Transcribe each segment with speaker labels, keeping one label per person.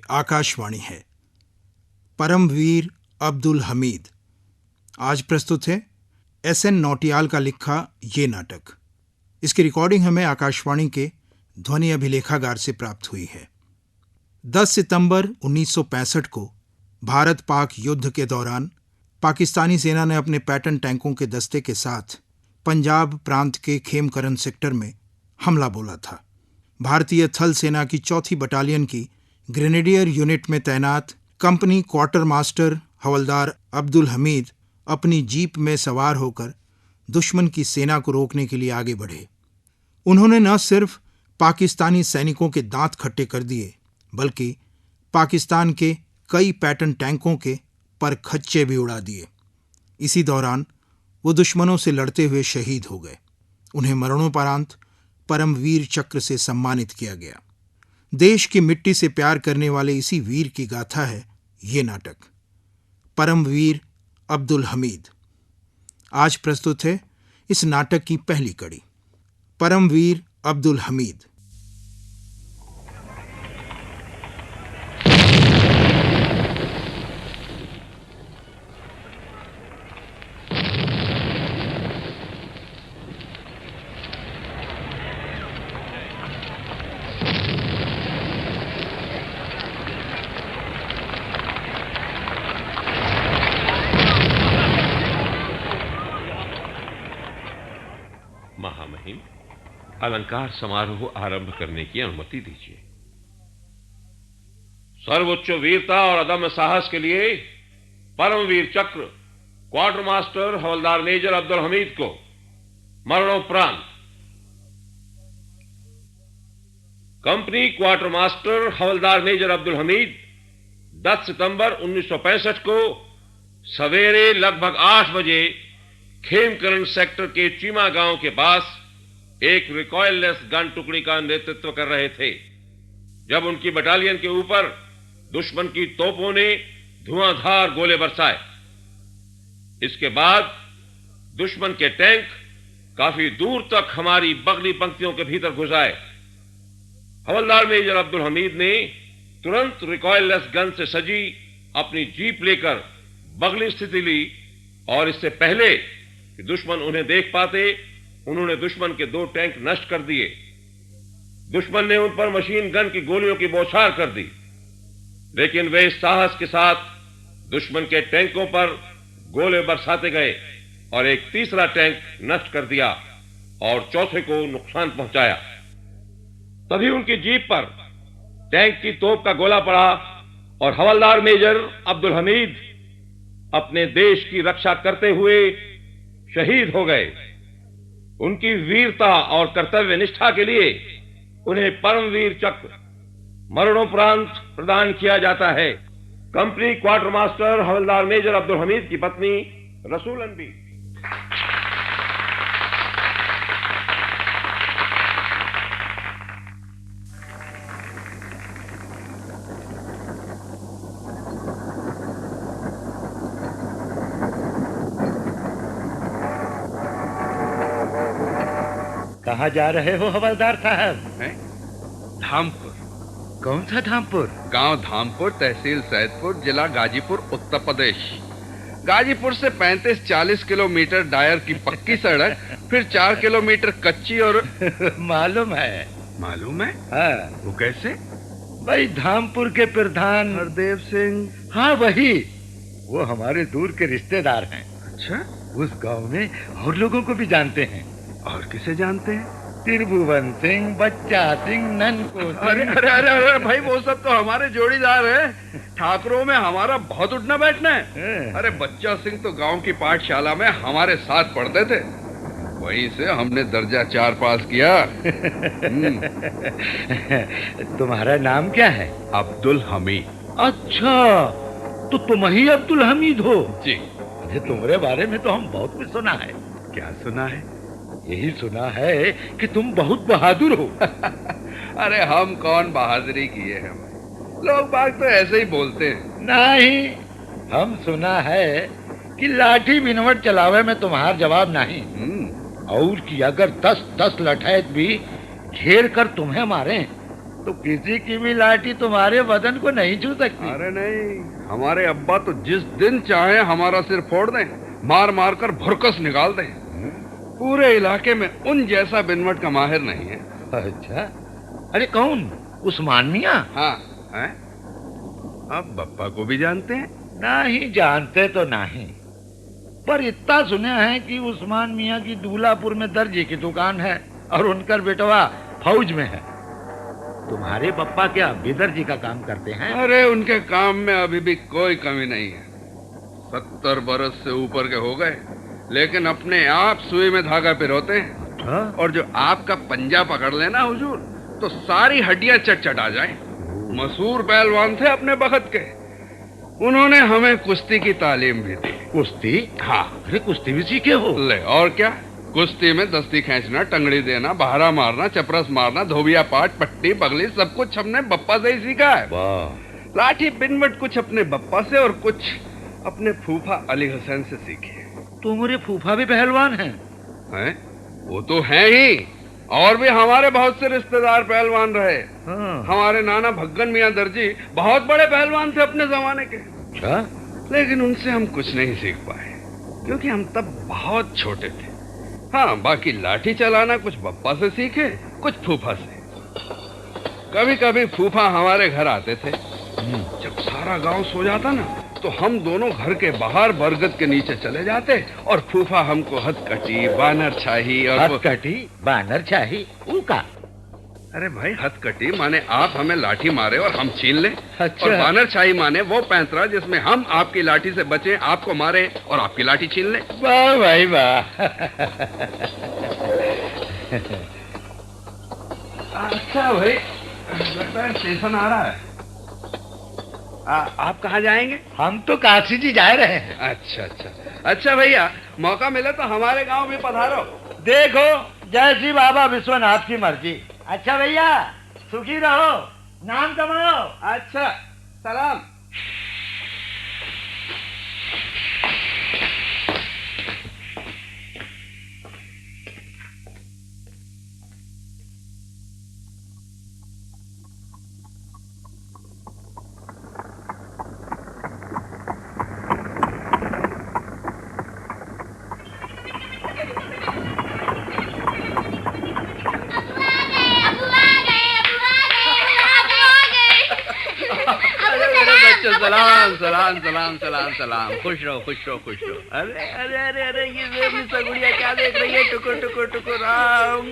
Speaker 1: आकाशवाणी है। परमवीर अब्दुल हमीद। आज प्रस्तुत है एस.एन. नौटियाल का लिखा ये नाटक। इसकी रिकॉर्डिंग हमें आकाशवाणी के ध्वनि अभिलेखागार से प्राप्त हुई है। 10 सितंबर 1965 को भारत पाक युद्ध के दौरान पाकिस्तानी सेना ने अपने पैटर्न टैंकों के दस्ते के साथ पंजाब प्रांत के खेमकरन सेक्टर में हमला बोला था। भारतीय थल सेना की 4थी बटालियन की ग्रेनेडियर यूनिट में तैनात कंपनी क्वार्टर मास्टर हवलदार अब्दुल हमीद अपनी जीप में सवार होकर दुश्मन की सेना को रोकने के लिए आगे बढ़े। उन्होंने न सिर्फ पाकिस्तानी सैनिकों के दांत खट्टे कर दिए, बल्कि पाकिस्तान के कई पैटर्न टैंकों के पर खच्चे भी उड़ा दिए। इसी दौरान वो दुश्मनों से लड़ते हुए शहीद हो गए। उन्हें मरणोपरांत परमवीर चक्र से सम्मानित किया गया। देश की मिट्टी से प्यार करने वाले इसी वीर की गाथा है ये नाटक, परमवीर अब्दुल हमीद। आज प्रस्तुत है इस नाटक की पहली कड़ी, परमवीर अब्दुल हमीद।
Speaker 2: महामहिम, अलंकार समारोह आरंभ करने की अनुमति दीजिए। सर्वोच्च वीरता और अदम्य साहस के लिए परमवीर चक्र क्वार्टर मास्टर हवलदार मेजर अब्दुल हमीद को मरणोपरांत कंपनी क्वार्टर मास्टर हवलदार मेजर अब्दुल हमीद 10 सितंबर 1965 को सवेरे लगभग 8 बजे खेमकरन सेक्टर के चीमा गांव के पास एक रिकॉइललेस गन टुकड़ी का नेतृत्व कर रहे थे, जब उनकी बटालियन के ऊपर दुश्मन की तोपों ने धुआंधार गोले बरसाए। इसके बाद दुश्मन के टैंक काफी दूर तक हमारी बगली पंक्तियों के भीतर घुस आए। हवलदार मेजर अब्दुल हमीद ने तुरंत रिकॉइललेस गन से सजी अपनी जीप लेकर बगली स्थिति ली और इससे पहले कि दुश्मन उन्हें देख पाते, उन्होंने दुश्मन के 2 टैंक नष्ट कर दिए। दुश्मन ने उन पर मशीन गन की गोलियों की बौछार कर दी, लेकिन वे इस साहस के साथ दुश्मन के टैंकों पर गोले बरसाते गए और एक तीसरा टैंक नष्ट कर दिया और चौथे को नुकसान पहुंचाया। तभी उनकी जीप पर टैंक की तोप का गोला पड़ा और हवलदार मेजर अब्दुल हमीद अपने देश की रक्षा करते हुए शहीद हो गए। उनकी वीरता और कर्तव्य निष्ठा के लिए उन्हें परमवीर चक्र मरणोपरांत प्रदान किया जाता है। कंपनी क्वार्टर मास्टर हवलदार मेजर अब्दुल हमीद की पत्नी रसूलन बी।
Speaker 3: कहाँ जा रहे हो हवलदार साहब?
Speaker 4: धामपुर।
Speaker 3: कौन सा धामपुर?
Speaker 4: गांव धामपुर, तहसील सैदपुर, जिला गाजीपुर, उत्तर प्रदेश। गाजीपुर से 35-40 किलोमीटर डायर की पक्की सड़क, फिर 4 किलोमीटर कच्ची और
Speaker 3: मालूम है।
Speaker 4: मालूम है?
Speaker 3: हाँ।
Speaker 4: वो कैसे?
Speaker 3: भाई धामपुर के प्रधान
Speaker 4: हरदेव सिंह।
Speaker 3: हाँ वही, वो हमारे दूर के रिश्तेदार हैं।
Speaker 4: अच्छा?
Speaker 3: उस गांव में और लोगों को भी जानते हैं।
Speaker 4: और किसे जानते हैं?
Speaker 3: त्रिभुवन सिंह, बच्चा सिंह, ननको सिंह।
Speaker 4: अरे अरे अरे अरे भाई, वो सब तो हमारे जोड़ीदार हैं। ठाकुरों में हमारा बहुत उठना बैठना है। अरे बच्चा सिंह तो गांव की पाठशाला में हमारे साथ पढ़ते थे, वहीं से हमने दर्जा 4 पास किया।
Speaker 3: तुम्हारा नाम क्या है?
Speaker 4: अब्दुल हमीद।
Speaker 3: अच्छा, तो तुम ही अब्दुल हमीद हो?
Speaker 4: जी।
Speaker 3: अरे तुम्हारे बारे में तो हम बहुत कुछ सुना है।
Speaker 4: क्या सुना है?
Speaker 3: यही सुना है कि तुम बहुत बहादुर हो।
Speaker 4: अरे हम कौन बहादुरी किए हैं, लोग बाग तो ऐसे ही बोलते हैं।
Speaker 3: नहीं, हम सुना है कि लाठी बिनवट चलावे में तुम्हारा जवाब नहीं, और कि अगर 10-10 लठैत भी घेर कर तुम्हें मारे तो किसी की भी लाठी तुम्हारे बदन को नहीं छू सकती।
Speaker 4: अरे नहीं, हमारे अब्बा तो जिस दिन चाहे हमारा सिर फोड़ दें, मार मार कर भुरकस निकाल दें। पूरे इलाके में उन जैसा बिनवट का माहिर नहीं है।
Speaker 3: अच्छा, अरे कौन? उस्मान मियाँ?
Speaker 4: हाँ है? आप बप्पा को भी जानते हैं?
Speaker 3: नहीं जानते तो नहीं, पर इतना सुना है कि उस्मान मियाँ की दूल्हापुर में दर्जी की दुकान है और उनका बेटवा फौज में है। तुम्हारे पप्पा क्या भी दर्जी का काम करते हैं?
Speaker 4: अरे उनके काम में अभी भी कोई कमी नहीं है। 70 बरस से ऊपर के हो गए, लेकिन अपने आप सुई में धागा पिरोते हैं।
Speaker 3: अच्छा?
Speaker 4: और जो आपका पंजा पकड़ लेना हुजूर, तो सारी हड्डियां चट आ जाएं। मशहूर पहलवान थे अपने वक्त के। उन्होंने हमें कुश्ती की तालीम भी दी।
Speaker 3: कुश्ती?
Speaker 4: हाँ।
Speaker 3: अरे कुश्ती भी सीखे हो?
Speaker 4: ले और क्या, कुश्ती में दस्ती खींचना, टंगड़ी देना, बहारा मारना, चपरस मारना, धोबिया पाट, पट्टी, बगली, सब कुछ हमने बप्पा से ही सीखा है।
Speaker 3: वाह।
Speaker 4: लाठी बिनवट कुछ अपने बप्पा से और कुछ अपने फूफा अली हुसैन से सीखी है।
Speaker 3: तुम्हारे फूफा भी पहलवान हैं?
Speaker 4: हैं? वो तो हैं ही, और भी हमारे बहुत से रिश्तेदार पहलवान रहे।
Speaker 3: हाँ।
Speaker 4: हमारे नाना भग्गन मियाँ दर्जी बहुत बड़े पहलवान थे अपने जमाने के।
Speaker 3: अच्छा?
Speaker 4: लेकिन उनसे हम कुछ नहीं सीख पाए, क्योंकि हम तब बहुत छोटे थे। हाँ, बाकी लाठी चलाना कुछ बप्पा से सीखे, कुछ फूफा से। कभी कभी फूफा हमारे घर आते थे। जब सारा गांव सो जाता ना, तो हम दोनों घर के बाहर बरगद के नीचे चले जाते और फूफा हमको हथकटी, बानर छाही और
Speaker 3: हथकटी, बानर छाही, उनका?
Speaker 4: अरे भाई, हथकटी माने आप हमें लाठी मारे और हम छीन ले।
Speaker 3: अच्छा।
Speaker 4: और बानर छाही माने वो पैंतरा जिसमें हम आपकी लाठी से बचे, आपको मारे और आपकी लाठी छीन ले।
Speaker 3: वाह भाई वाह।
Speaker 4: अच्छा भाई, लगता है स्टेशन आ रहा है। आप कहाँ जाएंगे?
Speaker 3: हम तो काशी जी जा रहे हैं।
Speaker 4: अच्छा अच्छा अच्छा भैया, मौका मिले तो हमारे गांव भी पधारो।
Speaker 3: देखो, जैसी बाबा विश्वनाथ की मर्जी। अच्छा भैया, सुखी रहो, नाम कमाओ।
Speaker 4: अच्छा, सलाम। सलाम सलाम सलाम सलाम सलाम। खुश रहो खुश रहो खुश रहो। अरे अरे अरे अरे, ये बेबी सगुड़िया क्या देख रही है? टुकुर टुकुर टुकुर। राम,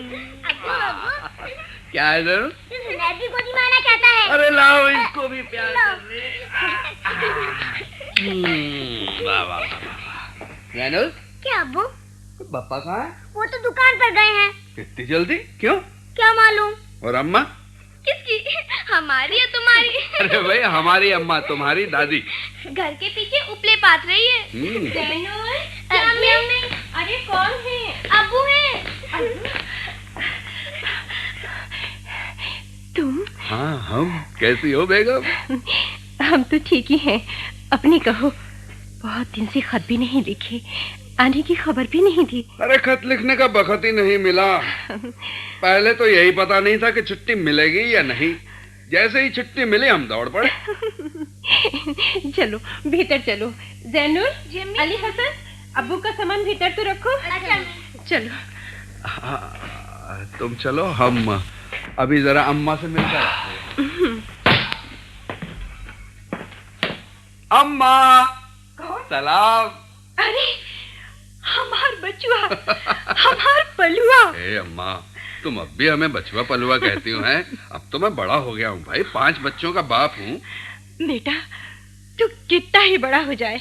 Speaker 4: क्या है जरूर?
Speaker 5: भी गोदी में आना चाहता है।
Speaker 4: अरे लाओ इसको भी प्यार करने। वाह वाह वाह।
Speaker 5: क्या अब्बू?
Speaker 4: पापा कहाँ है?
Speaker 5: वो तो दुकान पर गए हैं।
Speaker 4: इतनी जल्दी क्यों?
Speaker 5: क्या मालूम?
Speaker 4: और अम्मा?
Speaker 5: किसकी? हमारी या तुम्हारी?
Speaker 4: अरे भाई, हमारी अम्मा, तुम्हारी दादी।
Speaker 5: घर के पीछे उपले पात रही है। अम्मी, अरे कौन है? अब्बू है।
Speaker 6: तुम?
Speaker 4: हाँ, हम। कैसी हो बेगम?
Speaker 6: हम तो ठीक ही हैं। अपनी कहो, बहुत दिन से खत भी नहीं लिखे, आने की खबर भी नहीं दी।
Speaker 4: अरे खत लिखने का बखत ही नहीं मिला। पहले तो यही पता नहीं था कि छुट्टी मिलेगी या नहीं। जैसे ही छुट्टी मिली हम दौड़ पड़े।
Speaker 6: चलो भीतर चलो। जैनुल, अली हसन, अब्बू का सामान भीतर तो रखो।
Speaker 5: अच्छा।
Speaker 6: चलो।
Speaker 4: तुम चलो, हम अभी जरा अम्मा से मिलकर आते हैं। अम्मा, सलाम।
Speaker 6: अरे हमार बचुआ, हमार पलुआ।
Speaker 4: ए अम्मा, तुम अब भी हमें बचुआ पलुआ कहती हो हैं? अब तो मैं बड़ा हो गया हूँ भाई, 5 बच्चों का बाप हूँ।
Speaker 6: बेटा, तू कितना ही बड़ा हो जाए,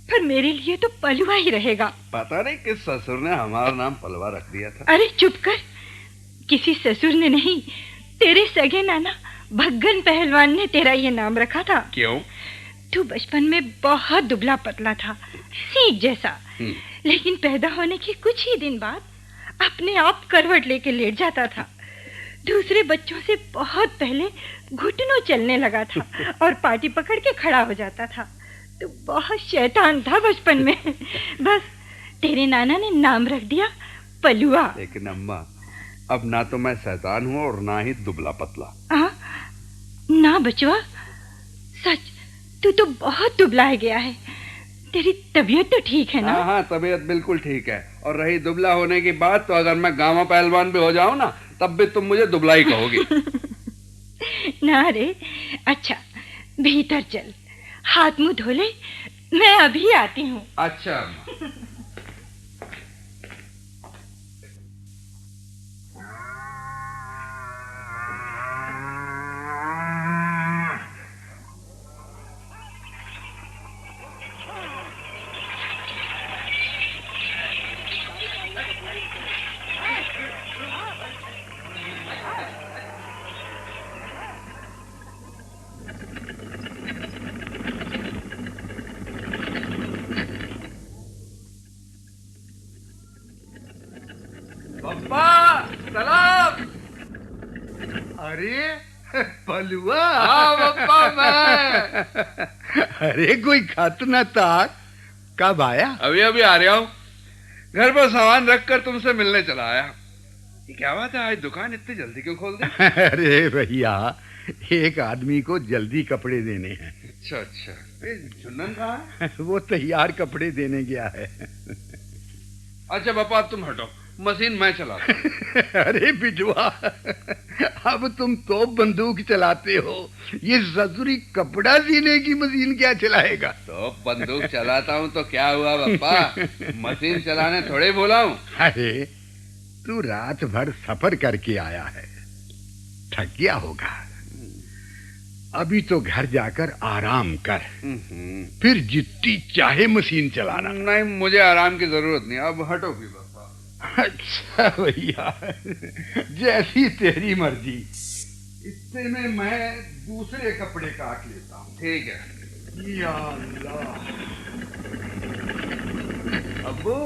Speaker 6: पर मेरे लिए तो पलुआ ही रहेगा।
Speaker 4: पता नहीं किस ससुर ने हमारा नाम पलवा रख दिया था।
Speaker 6: अरे चुप कर, किसी ससुर ने नहीं, तेरे सगे नाना भग्गन पहलवान ने तेरा ये नाम रखा था।
Speaker 4: क्यों?
Speaker 6: तू बचपन में बहुत दुबला पतला था, सीख जैसा, लेकिन पैदा होने के कुछ ही दिन बाद अपने आप करवट लेके लेट जाता था। दूसरे बच्चों से बहुत पहले घुटनों चलने लगा था और पाटी पकड़ के खड़ा हो जाता था। तो बहुत शैतान था बचपन में। बस तेरे नाना ने नाम रख दिया पलुआ।
Speaker 4: लेकिन अम्मा, अब ना तो मैं शैतान हूँ और ना ही दुबला पतला।
Speaker 6: ना बचवा, सच तू तो बहुत दुबला गया है। तेरी तबीयत तो ठीक है ना?
Speaker 4: हाँ हाँ, तबीयत बिल्कुल ठीक है। और रही दुबला होने की बात, तो अगर मैं गांव पहलवान भी हो जाऊं ना, तब भी तुम मुझे दुबला ही कहोगी।
Speaker 6: ना रे, अच्छा भीतर चल, हाथ मुंह धो ले, मैं अभी आती हूँ।
Speaker 4: अच्छा। सलाम।
Speaker 7: अरे बलुआ।
Speaker 4: हाँ पप्पा, मैं।
Speaker 7: अरे कोई खत न था, कब आया?
Speaker 4: अभी अभी आ रहा हूँ। घर पर सामान रखकर तुमसे मिलने चला आया। ये क्या बात है, आज दुकान इतनी जल्दी क्यों खोल दी?
Speaker 7: अरे भैया, एक आदमी को जल्दी कपड़े देने हैं।
Speaker 4: अच्छा अच्छा। झुन्नन कहाँ है?
Speaker 7: वो तैयार कपड़े देने गया है।
Speaker 4: अच्छा पापा, तुम हटो, मशीन मैं चलाता हूं।
Speaker 7: अरे बिजवा, अब तुम तो बंदूक चलाते हो, ये ससुरी कपड़ा सीने की मशीन क्या चलाएगा?
Speaker 4: तो बंदूक चलाता हूँ तो क्या हुआ पापा, मशीन चलाने थोड़े बोला हूँ।
Speaker 7: अरे तू रात भर सफर करके आया है, थक गया होगा। अभी तो घर जाकर आराम कर, फिर जितनी चाहे मशीन चलाना।
Speaker 4: नहीं, मुझे आराम की जरूरत नहीं, अब हटो भी पापा।
Speaker 7: अच्छा भैया, जैसी तेरी मर्जी। इतने में मैं दूसरे कपड़े काट लेता हूँ।
Speaker 4: ठीक है।
Speaker 7: या अल्लाह।
Speaker 4: अब्बू,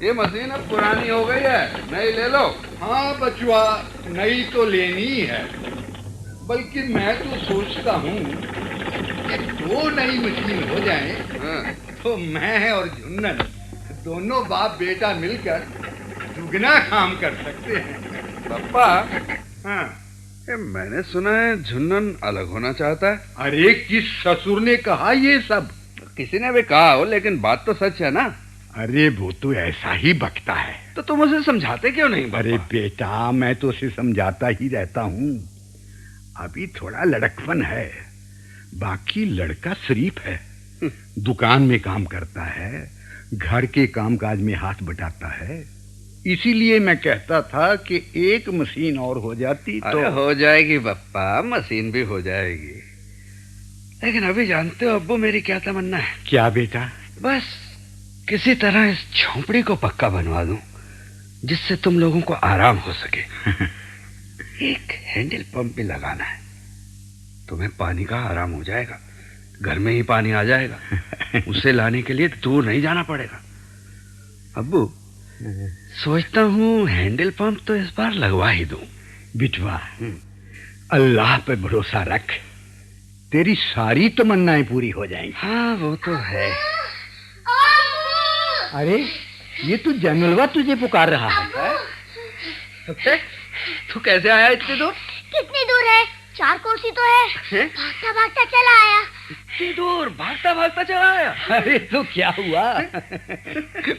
Speaker 4: ये मशीन अब पुरानी हो गई है, नई ले लो।
Speaker 7: हाँ बचवा, नई तो लेनी ही है, बल्कि मैं तो सोचता हूँ कि दो नई मशीन हो जाएं, तो मैं और झुन्नन दोनों बाप बेटा मिलकर दुगना काम कर सकते हैं।
Speaker 4: पापा,
Speaker 7: हाँ,
Speaker 4: मैंने सुना है झुन्नन अलग होना चाहता है।
Speaker 7: अरे किस ससुर ने कहा ये सब?
Speaker 4: किसी ने भी कहा हो, लेकिन बात तो सच है ना।
Speaker 7: अरे वो तो ऐसा ही बकता है।
Speaker 4: तो तुम उसे समझाते क्यों नहीं?
Speaker 7: अरे बेटा, मैं तो उसे समझाता ही रहता हूँ। अभी थोड़ा लड़कपन है, बाकी लड़का शरीफ है। दुकान में काम करता है, घर के कामकाज में हाथ बटाता है। इसीलिए मैं कहता था कि एक मशीन और हो जाती तो।
Speaker 4: अरे हो जाएगी पप्पा, मशीन भी हो जाएगी। लेकिन अभी जानते हो अब्बू मेरी क्या तमन्ना है?
Speaker 7: क्या बेटा?
Speaker 4: बस किसी तरह इस झोंपड़ी को पक्का बनवा दूं, जिससे तुम लोगों को आराम हो सके। एक हैंडल पंप भी लगाना है, तुम्हें पानी का आराम हो जाएगा, घर में ही पानी आ जाएगा, उसे लाने के लिए दूर नहीं जाना पड़ेगा। अब्बू, सोचता हूँ हैंडल पंप तो इस बार लगवा ही दूं।
Speaker 7: बिटवा, अल्लाह पे भरोसा रख, तेरी सारी तमन्नाएं पूरी हो जाएंगी।
Speaker 4: हाँ वो तो है।
Speaker 7: अरे ये तो जनरलवा तुझे पुकार रहा है।
Speaker 4: तू कैसे आया इतनी दूर?
Speaker 5: कितनी दूर है? 4 कोसी तो है। भागता भागता चला आया।
Speaker 4: इतनी दूर भागता भागता चला आया?
Speaker 7: अरे तो क्या हुआ,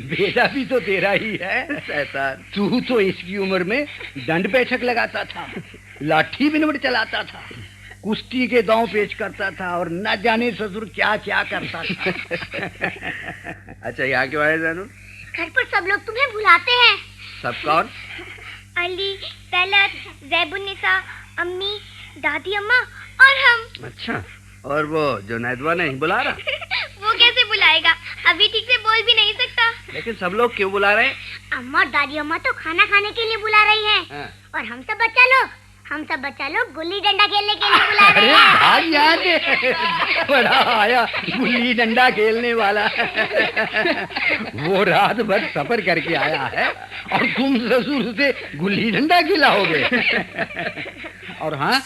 Speaker 7: बेटा भी तो तेरा ही है।
Speaker 4: शैतान,
Speaker 7: तू तो इसकी उम्र में दंड बैठक लगाता था, लाठी बिनवट चलाता था, कुश्ती के दांव पेच करता था, और न जाने ससुर क्या क्या करता था।
Speaker 4: अच्छा यहाँ क्यों आए जानू?
Speaker 5: घर पर सब लोग तुम्हें बुलाते हैं।
Speaker 4: सब कौन?
Speaker 5: अली, तलत, जैबुन्निसा, अम्मी, दादी अम्मा और हम।
Speaker 4: अच्छा, और वो जुनैदवा नहीं बुला रहा?
Speaker 5: वो कैसे बुलाएगा, अभी ठीक से बोल भी नहीं सकता।
Speaker 4: लेकिन सब लोग क्यों बुला रहे हैं?
Speaker 5: अम्मा और दादी अम्मा तो खाना खाने के लिए बुला रही हैं। और हम सब बच्चा लोग गुल्ली डंडा खेलने के लिए बुला रहे हैं।
Speaker 7: भाग याद है, बड़ा आया गुल्ली डंडा खेलने वाला। वो रात भर सफर करके आया है और तुम ससुर से गुल्ली डंडा खिलाओगे। और हाँ,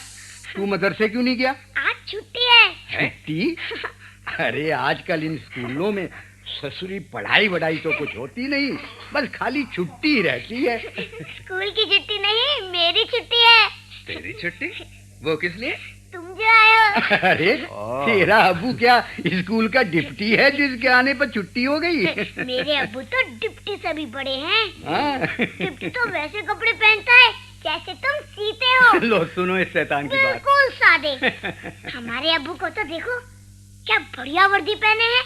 Speaker 7: तू मदरसे क्यों नहीं गया?
Speaker 5: आज छुट्टी है।
Speaker 7: छुट्टी? अरे आजकल इन स्कूलों में ससुरी पढ़ाई वढ़ाई तो कुछ होती नहीं, बस खाली छुट्टी रहती है।
Speaker 5: स्कूल की छुट्टी नहीं, मेरी छुट्टी है।
Speaker 4: तेरी छुट्टी? वो किस लिए?
Speaker 7: अरे तेरा अबू क्या स्कूल का डिप्टी है जिसके आने पर छुट्टी हो गई?
Speaker 5: मेरे अबू तो डिप्टी से भी बड़े हैं।
Speaker 7: हाँ।
Speaker 5: डिप्टी तो वैसे कपड़े पहनता है जैसे तुम सीते हो।
Speaker 7: लो सुनो इस शैतान की बात।
Speaker 5: बिल्कुल सादे। हमारे अबू को तो देखो क्या बढ़िया वर्दी पहने हैं,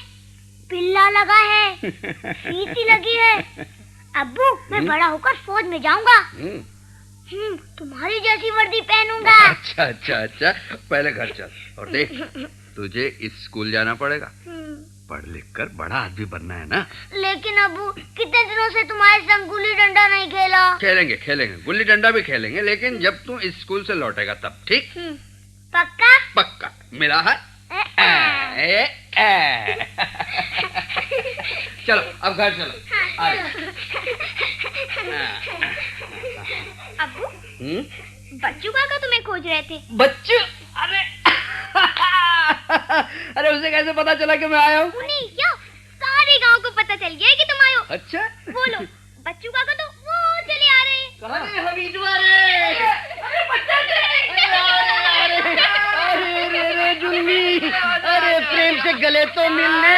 Speaker 5: पिल्ला लगा है, फीती लगी है। अब्बू मैं बड़ा होकर फौज में जाऊंगा। तुम्हारी जैसी वर्दी पहनूंगा।
Speaker 4: अच्छा अच्छा अच्छा, पहले घर चल और देख, तुझे इस स्कूल जाना पड़ेगा। पढ़ लिख कर बड़ा आदमी बनना है ना।
Speaker 5: लेकिन अब्बू कितने दिनों से तुम्हारे संग गुल्ली डंडा नहीं खेला।
Speaker 4: खेलेंगे खेलेंगे, गुल्ली डंडा भी खेलेंगे, लेकिन जब तू इस स्कूल से लौटेगा तब। ठीक?
Speaker 5: पक्का?
Speaker 4: पक्का। मिला है? चलो अब घर चलो।
Speaker 5: अब्बू बच्चू काका तुम्हें खोज रहे थे।
Speaker 4: बच्चू? अरे अरे उसे कैसे पता चला कि मैं आया हूँ?
Speaker 5: उन्हीं क्यों, सारे गांव को पता चल गया है कि तुम आए हो।
Speaker 4: अच्छा
Speaker 5: बोलो, बच्चू काका तो वो चले आ रहे हैं।
Speaker 4: अरे हमीद वाले,
Speaker 8: अरे जुल्मी, अरे प्रेम से गले तो मिलने।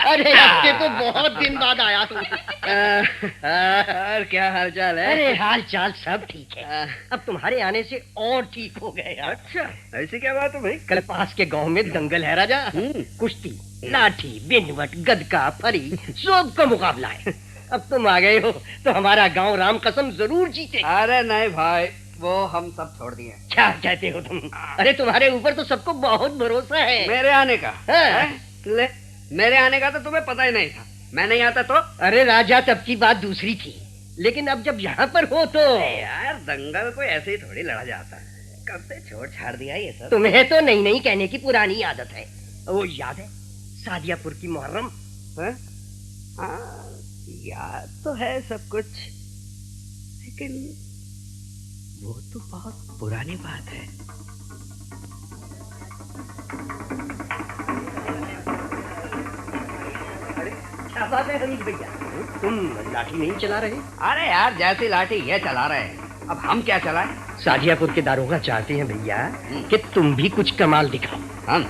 Speaker 8: अरे हफ्ते तो बहुत दिन बाद आया हूँ।
Speaker 4: और क्या हाल चाल है?
Speaker 8: अरे हाल चाल सब ठीक है। अब तुम्हारे आने से और ठीक हो गए यार।
Speaker 4: अच्छा, ऐसी क्या बात है भाई?
Speaker 8: कल पास के गांव में दंगल है राजा। कुश्ती, लाठी, बिनवट, गदका, फरी सब का मुकाबला है। अब तुम आ गए हो तो हमारा गांव राम कसम जरूर जीते।
Speaker 4: अरे नहीं भाई, वो हम सब छोड़ दिए।
Speaker 8: क्या कहते हो तुम? अरे तुम्हारे ऊपर तो सबको बहुत भरोसा है।
Speaker 4: मेरे आने का?
Speaker 8: हाँ।
Speaker 4: ले, मेरे आने का तो तुम्हें पता ही नहीं था। मैं नहीं आता तो?
Speaker 8: अरे राजा तब की बात दूसरी थी, लेकिन अब जब यहाँ पर हो तो।
Speaker 4: यार दंगल कोई ऐसे ही थोड़ी लड़ा जाता है। कब से छोड़ छाड़ दिया ये सब?
Speaker 8: तुम्हें तो नहीं नहीं कहने की पुरानी आदत है। वो याद है सादियापुर की मुहर्रम?
Speaker 4: याद तो है सब कुछ, लेकिन वो तो बहुत पुरानी बात है।
Speaker 8: क्या बात है हमीद भैया, तुम लाठी नहीं चला रहे?
Speaker 4: अरे यार जैसी लाठी ये चला रहे हैं, अब हम क्या चलाएं?
Speaker 8: सादियापुर के दारोगा चाहते हैं भैया कि तुम भी कुछ कमाल दिखाओ।
Speaker 4: हम?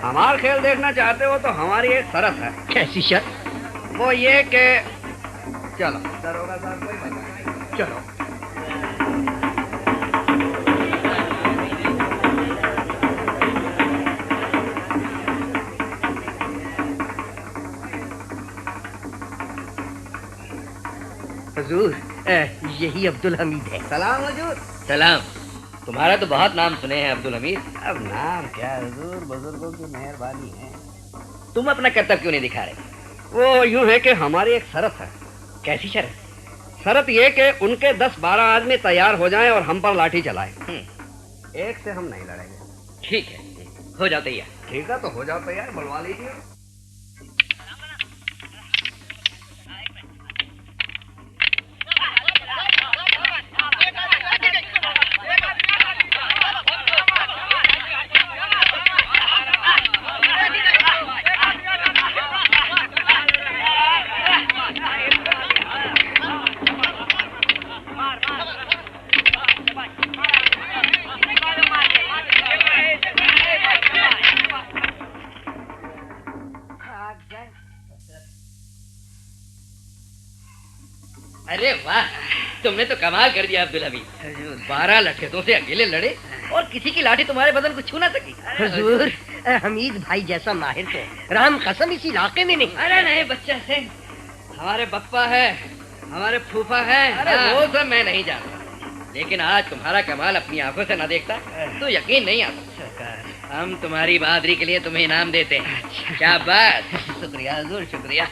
Speaker 4: हमारा खेल देखना चाहते हो तो हमारी एक शर्त है।
Speaker 8: कैसी शर्त?
Speaker 4: वो ये कि चलो दरोगा साहब कोई बता।
Speaker 8: चलो। हुजूर, यही अब्दुल हमीद है।
Speaker 4: सलाम हुजूर।
Speaker 9: सलाम। तुम्हारा तो बहुत नाम सुने हैं अब्दुल हमीद।
Speaker 4: अब नाम क्या हुजूर, बुजुर्गों की मेहरबानी है।
Speaker 9: तुम अपना कर्तव्य क्यों नहीं दिखा रहे?
Speaker 4: वो यूं है कि हमारी एक शर्त है।
Speaker 9: कैसी शर्त?
Speaker 4: शर्त ये कि उनके 10-12 आदमी तैयार हो जाएं और हम पर लाठी चलाएं। एक से हम नहीं लड़ेंगे।
Speaker 9: ठीक है, हो जाओ तैयार।
Speaker 4: ठीक है तो हो जाओ तैयार, बुलवा लीजिए।
Speaker 9: अरे वाह, तुमने तो कमाल कर दिया अब्दुल हमीद। 12 लठेतों से अकेले लड़े और किसी की लाठी तुम्हारे बदन को छू ना सकी।
Speaker 8: हुजूर, हमीद भाई जैसा माहिर तो राम कसम इस इलाके में नहीं।
Speaker 9: अरे नहीं बच्चा सिंह, हमारे बप्पा है, हमारे फूफा है। अरे वो सब मैं नहीं जानता, लेकिन आज तुम्हारा कमाल अपनी आंखों से न देखता तो यकीन नहीं आता। हम तुम्हारी बहादुरी के लिए तुम्हें इनाम देते हैं। क्या बात।
Speaker 8: शुक्रिया हुजूर, शुक्रिया।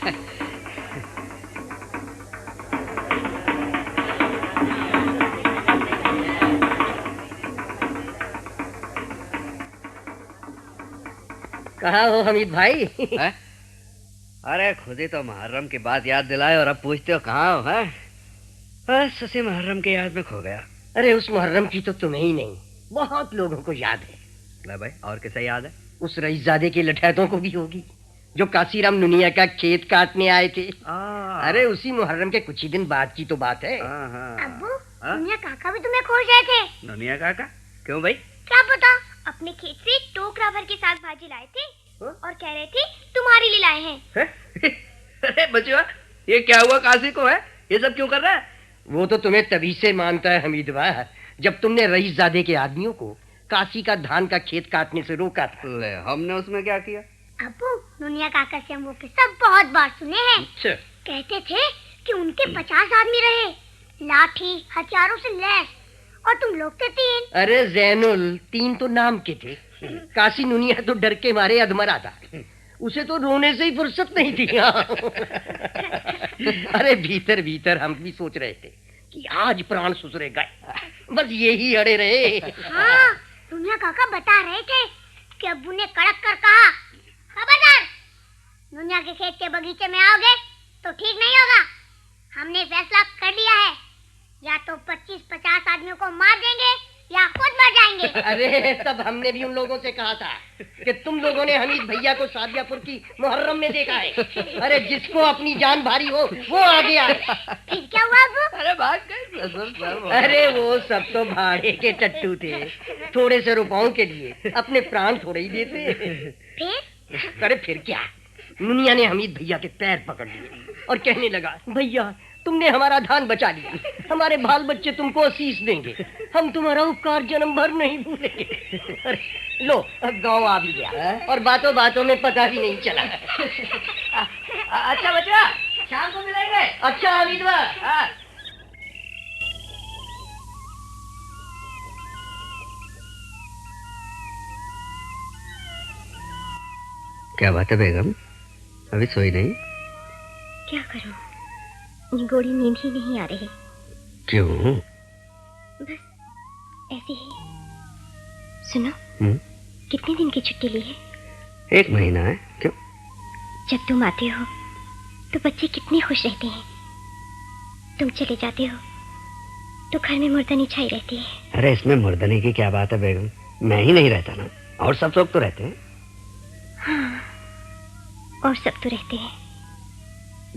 Speaker 8: कहाँ हो हमीद भाई?
Speaker 4: है? अरे खुद ही तो मुहर्रम की बात याद दिलाए और अब पूछते हो कहाँ हो? है बस उसी मुहर्रम की याद में खो गया।
Speaker 8: अरे उस मुहर्रम की तो तुम्हें ही नहीं बहुत लोगों को याद है।
Speaker 4: ले भाई, और किसे याद है?
Speaker 8: उस रईसजादे के लठैतों को भी होगी जो काशीराम नुनिया का खेत काटने आए थे। अरे उसी मुहर्रम के कुछ ही दिन बाद की तो बात है।
Speaker 5: अब्बू नोनिया काका भी तुम्हें खोज रहे थे।
Speaker 9: नोनिया काका? क्यों भाई?
Speaker 5: क्या पता, अपने खेत से टोकरा भर के साग भाजी लाए थे और कह रहे थे तुम्हारे लिए लाए हैं।
Speaker 9: अरे बचुआ, ये क्या हुआ? काशी को है ये सब क्यों कर रहा है?
Speaker 8: वो तो तुम्हें तभी से मानता है हमीद भाई, जब तुमने रईसजादे के आदमियों को काशी का धान का खेत काटने से रोका था।
Speaker 9: ले, हमने उसमें क्या किया?
Speaker 5: अब्बू, नोनिया काका से हम वो किस्सा बहुत बार सुने हैं।
Speaker 9: अच्छा।
Speaker 5: कहते थे कि उनके 50 आदमी रहे, लाठी हथियारों से लैस, और तुम लोग थे 3।
Speaker 8: अरे जैनुल, 3 तो नाम के थे। काशी नुनिया तो डर के मारे अधमरा था, उसे तो रोने से ही फुर्सत नहीं थी। अरे भीतर भीतर हम भी सोच रहे थे कि आज प्राण सुसरे गए, बस यही अड़े रहे।
Speaker 5: हाँ, नोनिया काका बता रहे थे कि अब्बू ने कड़क कर कहा, खबरदार, नोनिया के खेत के बगीचे में आओगे तो ठीक नहीं होगा। हमने फैसला कर लिया है, या तो 25-50 आदमियों को मार देंगे या खुद मर जाएंगे।
Speaker 8: अरे तब हमने भी उन लोगों से कहा था कि तुम लोगों ने हमीद भैया को सादियापुर की मुहर्रम में देखा है। अरे जिसको अपनी जान भारी हो वो आ गया।
Speaker 5: फिर क्या हुआ अब्बू?
Speaker 9: अरे भाग गए।
Speaker 8: अरे वो सब तो भाड़े के टट्टू थे, थोड़े से रुपयों के लिए अपने प्राण थोड़े ही देते।
Speaker 5: फिर?
Speaker 8: अरे फिर क्या, मुनिया ने हमीद भैया के पैर पकड़ लिए और कहने लगा, भैया तुमने हमारा धान बचा लिया, हमारे बाल बच्चे तुमको आशीष देंगे, हम तुम्हारा उपकार जन्म भर नहीं भूलेंगे। अरे लो, अब गांव आ भी गया और बातों बातों में पता भी नहीं चला।
Speaker 9: अच्छा बच्चा, शाम को मिलेंगे।
Speaker 8: अच्छा हमीद भाई।
Speaker 9: हाँ। क्या बात है बेगम, अभी सोई नहीं?
Speaker 5: क्या करूं, निगोड़ी नींद ही नहीं आ रही।
Speaker 9: क्यों?
Speaker 5: बस ऐसे ही। सुनो, कितने दिन की छुट्टी ली है?
Speaker 9: 1 महीना है। क्यों?
Speaker 5: जब तुम आते हो तो बच्चे कितने खुश रहते हैं, तुम चले जाते हो तो घर में मुर्दनी छाई रहती है।
Speaker 9: अरे इसमें मुर्दने की क्या बात है बेगम, मैं ही नहीं रहता ना, और सब लोग तो रहते हैं।
Speaker 5: हाँ, और सब तो रहते हैं,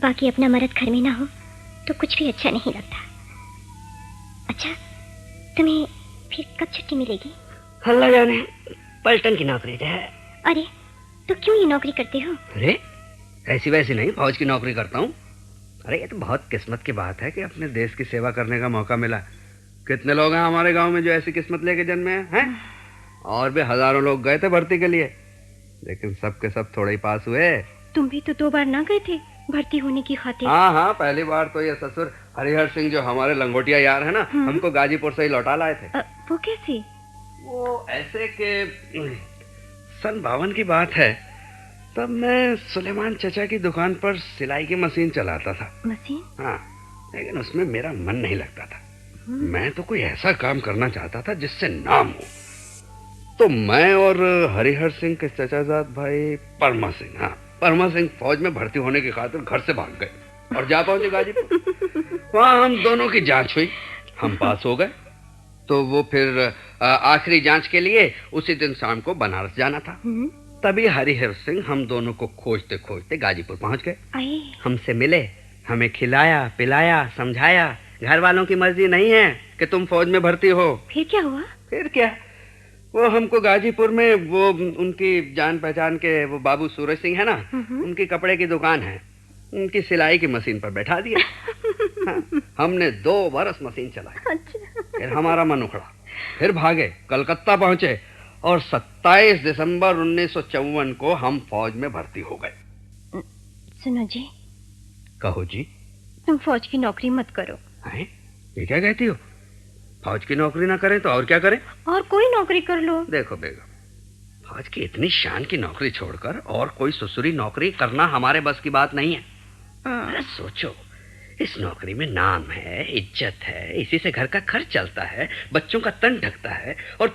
Speaker 5: बाकी अपना मर्द घर में ना हो तो कुछ भी अच्छा नहीं लगता। अच्छा, तुम्हें फिर कब छुट्टी मिलेगी?
Speaker 9: अल्लाह जाने, पलटन की नौकरी है।
Speaker 5: अरे तो क्यों ये नौकरी करते हो?
Speaker 9: अरे ऐसी वैसी नहीं, फौज की नौकरी करता हूँ। अरे ये तो बहुत किस्मत की बात है कि अपने देश की सेवा करने का मौका मिला। कितने लोग हैं हमारे गांव में जो ऐसी किस्मत लेके जन्मे हैं? और भी हजारों लोग गए थे भर्ती के लिए, लेकिन सब के सब थोड़े ही पास हुए।
Speaker 6: तुम भी तो 2 बार ना गए थे भर्ती होने की खातिर।
Speaker 9: हाँ, पहली बार तो ये ससुर हरिहर सिंह जो हमारे लंगोटिया यार है ना, हमको गाजीपुर से ही लौटा लाए थे।
Speaker 6: वो कैसे?
Speaker 9: वो ऐसे के सन 52 की बात है, तब मैं सुलेमान चचा की दुकान पर सिलाई की मशीन चलाता था।
Speaker 6: मशीन?
Speaker 9: हाँ, लेकिन उसमें मेरा मन नहीं लगता था। मैं तो कोई ऐसा काम करना चाहता था जिससे नाम हो। तो मैं और हरिहर सिंह के चचाजाद भाई परमा सिंह, हाँ परमा सिंह, फौज में भर्ती होने की खातिर घर से भाग गए और जा पहुंचे गाजीपुर। वहां हम दोनों की जांच हुई, हम पास हो गए। तो वो फिर आखिरी जांच के लिए उसी दिन शाम को बनारस जाना था। तभी हरिहर सिंह हम दोनों को खोजते खोजते गाजीपुर पहुंच गए। हमसे मिले, हमें खिलाया पिलाया समझाया, घर वालों की मर्जी नहीं है कि तुम फौज में भर्ती हो।
Speaker 6: फिर क्या हुआ?
Speaker 9: फिर क्या, वो हमको गाजीपुर में वो उनकी जान पहचान के वो बाबू सूरज सिंह है ना, उनकी कपड़े की दुकान है, उनकी सिलाई की मशीन पर बैठा दिया। हाँ, हमने 2 बरस मशीन चलाई। फिर हमारा मन उखड़ा, फिर भागे, कलकत्ता पहुंचे और 27 दिसंबर 1954 को हम फौज में भर्ती हो गए।
Speaker 6: सुनो जी।
Speaker 9: कहो जी।
Speaker 6: तुम फौज की नौकरी मत करो।
Speaker 9: हैं? ये क्या कहती हो? फौज की नौकरी ना करें तो और क्या करें?
Speaker 6: और कोई नौकरी कर लो।
Speaker 9: देखो बेगम, फौज की इतनी शान की नौकरी छोड़कर और कोई ससुरी नौकरी करना हमारे बस की बात नहीं है। अरे सोचो, इस नौकरी में नाम है, इज्जत है, इसी से घर का खर्च चलता है, बच्चों का तन ढकता है और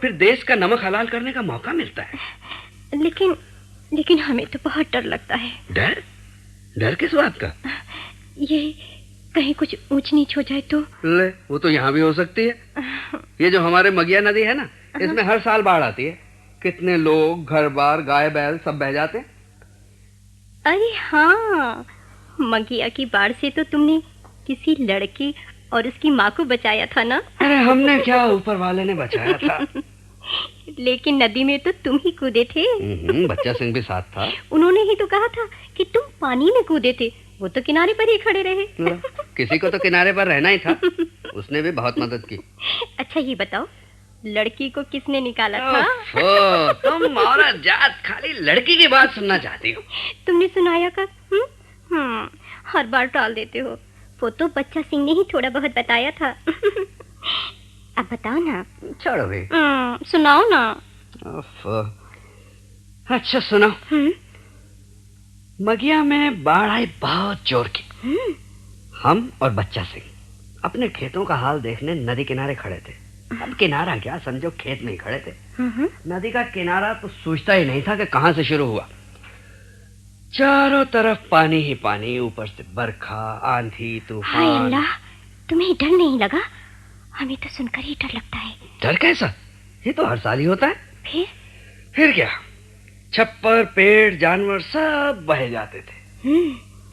Speaker 9: फिर देश का नमक हलाल करने का मौका मिलता है।
Speaker 6: लेकिन हमें तो बहुत डर लगता है।
Speaker 9: डर? डर किस बात का?
Speaker 6: ये कहीं कुछ ऊंच नीच हो जाए तो।
Speaker 9: ले, वो तो यहाँ भी हो सकती है। ये जो हमारे मगिया नदी है ना, इसमें हर साल बाढ़ आती है, कितने लोग, घर बार, गाय बैल सब बह जाते हैं।
Speaker 6: अरे हाँ, मगिया की बाढ़ से तो तुमने किसी लड़के
Speaker 10: और उसकी माँ को बचाया था ना?
Speaker 9: अरे हमने क्या, ऊपर वाले ने बचाया था।
Speaker 10: लेकिन नदी में तो तुम ही कूदे थे।
Speaker 9: बच्चा सिंह भी साथ था।
Speaker 10: उन्होंने ही तो कहा था कि तुम पानी में कूदे थे, वो तो किनारे पर ही खड़े रहे।
Speaker 9: किसी को तो किनारे पर रहना ही था। उसने भी बहुत मदद की।
Speaker 10: अच्छा ये बताओ, लड़की को किसने निकाला था?
Speaker 9: तुम औरत जात खाली लड़की की बात सुनना चाहती हो।
Speaker 10: तुमने सुनाया कर? हर बार टाल देते हो। वो तो बच्चा सिंह ने ही थोड़ा बहुत बताया था। अब बताओ ना।
Speaker 9: छोड़ो भी।
Speaker 10: सुनाओ ना।
Speaker 9: अच्छा सुनो। मगिया में बाढ़ आई बहुत जोर की। हम और बच्चा सिंह अपने खेतों का हाल देखने नदी किनारे खड़े थे। अब किनारा क्या, समझो खेत में ही खड़े थे। नदी का किनारा तो सूझता ही नहीं था कि कहां से शुरू हुआ। चारों तरफ पानी ही पानी, ऊपर से बरखा, आंधी, तूफान।
Speaker 10: हाय अल्लाह, तुम्हें डर नहीं लगा? हमें तो सुनकर ही डर लगता है।
Speaker 9: डर कैसा? ये तो हर साल ही होता है।
Speaker 10: फिर
Speaker 9: क्या, छप्पर, पेड़, जानवर सब बह जाते थे।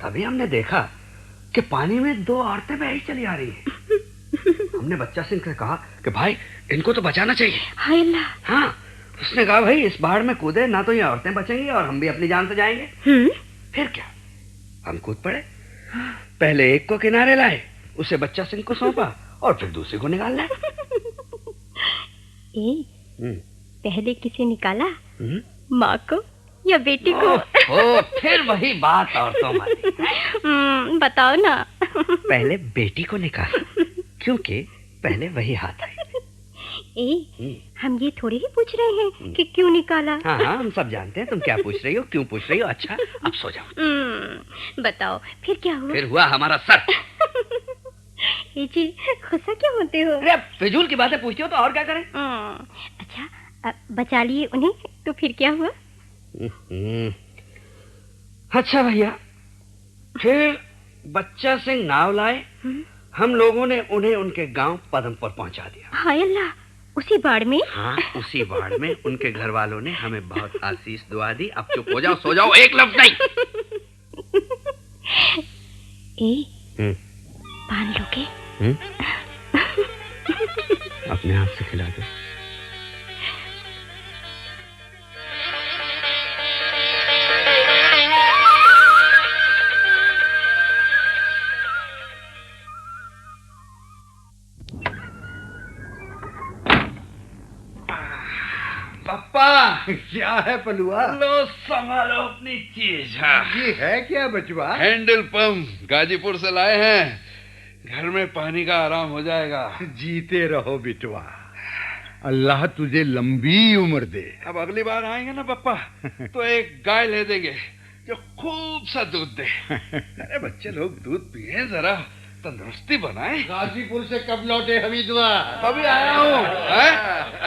Speaker 9: तभी हमने देखा कि पानी में 2 औरतें बह चली आ रही हैं। हमने बच्चा सिंह से कहा कि भाई इनको तो बचाना चाहिए।
Speaker 10: हाय अल्लाह।
Speaker 9: हाँ, उसने कहा भाई इस बाढ़ में कूदे ना तो ये औरतें बचेंगी और हम भी अपनी जान से जाएंगे। फिर क्या, हम कूद पड़े। पहले एक को किनारे लाए, उसे बच्चा सिंह को सौंपा और फिर दूसरे को निकाल लाए।
Speaker 10: पहले किसे निकाला? माँ को या बेटी को?
Speaker 9: फिर वही बात औरतों वाली।
Speaker 10: बताओ ना।
Speaker 9: पहले बेटी को निकाला, क्योंकि पहले वही हाथ आई।
Speaker 10: हम ये थोड़े ही पूछ रहे हैं कि क्यों निकाला।
Speaker 9: हाँ, हम सब जानते हैं तुम क्या पूछ रही हो, क्यों पूछ रही हो। अच्छा अब सो जाओ।
Speaker 10: बताओ फिर क्या हुआ?
Speaker 9: फिर हुआ हमारा सर।
Speaker 10: जी, गुस्सा क्यों होते हो?
Speaker 9: अरे फिजूल की बातें पूछती हो तो और क्या करें।
Speaker 10: अच्छा, बचा लिए उन्हें तो फिर क्या हुआ?
Speaker 9: अच्छा भैया, फिर बच्चा सिंह नाव लाए। हम लोगों ने उन्हें उनके गांव पदमपुर पहुंचा दिया।
Speaker 10: हाय अल्लाह, उसी बाढ़ में?
Speaker 9: हाँ, उसी बाढ़ में। उनके घर वालों ने हमें बहुत आशीष दुआ दी। अब चुप हो जाओ, सो जाओ, एक लफ्ज नहीं।
Speaker 10: पान लोगे?
Speaker 9: अपने हाथ से खिला दो।
Speaker 7: पप्पा, क्या है पलुआ?
Speaker 4: लो संभालो अपनी चीज।
Speaker 7: ये है क्या बचवा?
Speaker 4: हैंडल पंप गाजीपुर से लाए हैं। घर में पानी का आराम हो जाएगा।
Speaker 7: जीते रहो बिटवा, अल्लाह तुझे लंबी उम्र दे।
Speaker 4: अब अगली बार आएंगे ना पप्पा तो एक गाय ले देंगे जो खूब सा दूध दे। अरे बच्चे लोग दूध पिए, जरा तंदुरुस्ती बनाए।
Speaker 11: गाजीपुर से कब लौटे हमीदुआ?
Speaker 4: अभी आया हूँ।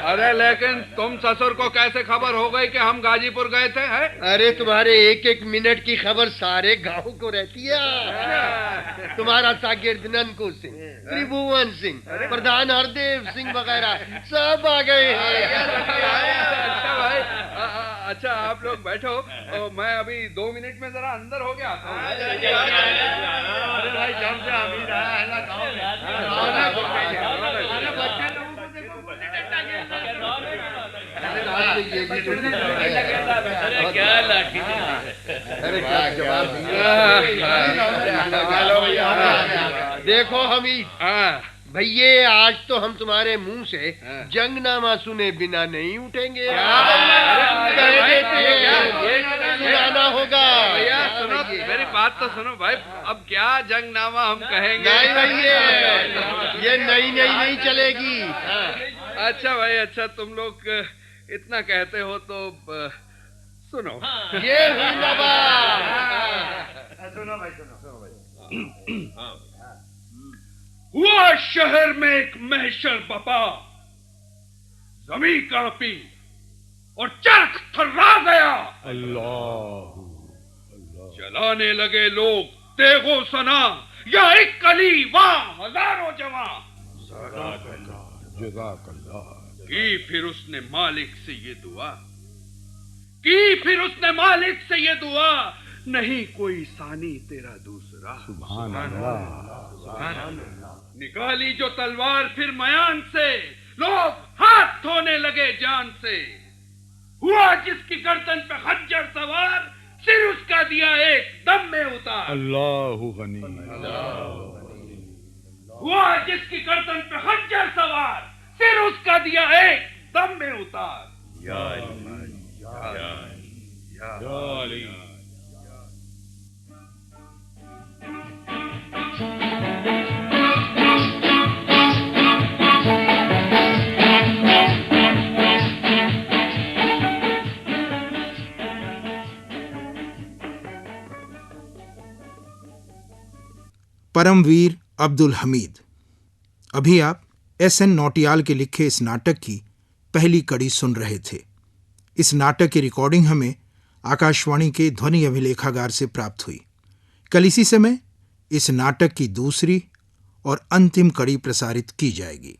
Speaker 4: अरे लेकिन तुम ससुर को कैसे खबर हो गई कि हम गाजीपुर गए थे? है?
Speaker 11: अरे तुम्हारे एक एक मिनट की खबर सारे गांव को रहती है। तुम्हारा शागिर्द ननकू सिंह, त्रिभुवन सिंह, प्रधान हरदेव सिंह वगैरह सब आ गए हैं।
Speaker 4: अच्छा भाई, अच्छा आप लोग बैठो, मैं अभी 2 मिनट में जरा अंदर हो गया।
Speaker 11: अरे भाई जब से हमीद आया है ना गाँव में। देखो हमीद भैया, आज तो हम तुम्हारे मुंह से जंगनामा सुने बिना नहीं उठेंगे। सुनाना होगा।
Speaker 4: भैया सुनो, मेरी बात तो सुनो भाई। अब क्या जंगनामा हम कहेंगे?
Speaker 11: नहीं भैया, ये नहीं चलेगी।
Speaker 4: अच्छा भाई, अच्छा तुम लोग इतना कहते हो तो सुनो।
Speaker 11: ये हुई ना बात।
Speaker 4: सुनो भाई। हुआ शहर में एक महशर बपा, जमीन कांपी और चरख थर्रा गया।
Speaker 7: अल्लाह,
Speaker 4: जलाने लगे लोग तेगो सना, या एक कली वहां हजारों जवां। की फिर उसने मालिक से ये दुआ, नहीं कोई सानी तेरा दूसरा।
Speaker 7: सुभान अल्लाह।
Speaker 4: निकाली जो तलवार फिर मयान से, लोग हाथ धोने लगे जान से। हुआ जिसकी गर्दन पे खंजर सवार, सिर उसका दिया एक दम में उतार।
Speaker 7: अल्लाहु गनी।
Speaker 4: हुआ जिसकी गर्दन पे खंजर सवार, सिर उसका दिया एक दम में उतार।
Speaker 1: परमवीर अब्दुल हमीद। अभी आप एस.एन. नौटियाल के लिखे इस नाटक की पहली कड़ी सुन रहे थे। इस नाटक की रिकॉर्डिंग हमें आकाशवाणी के ध्वनि अभिलेखागार से प्राप्त हुई। कल इसी समय इस नाटक की दूसरी और अंतिम कड़ी प्रसारित की जाएगी।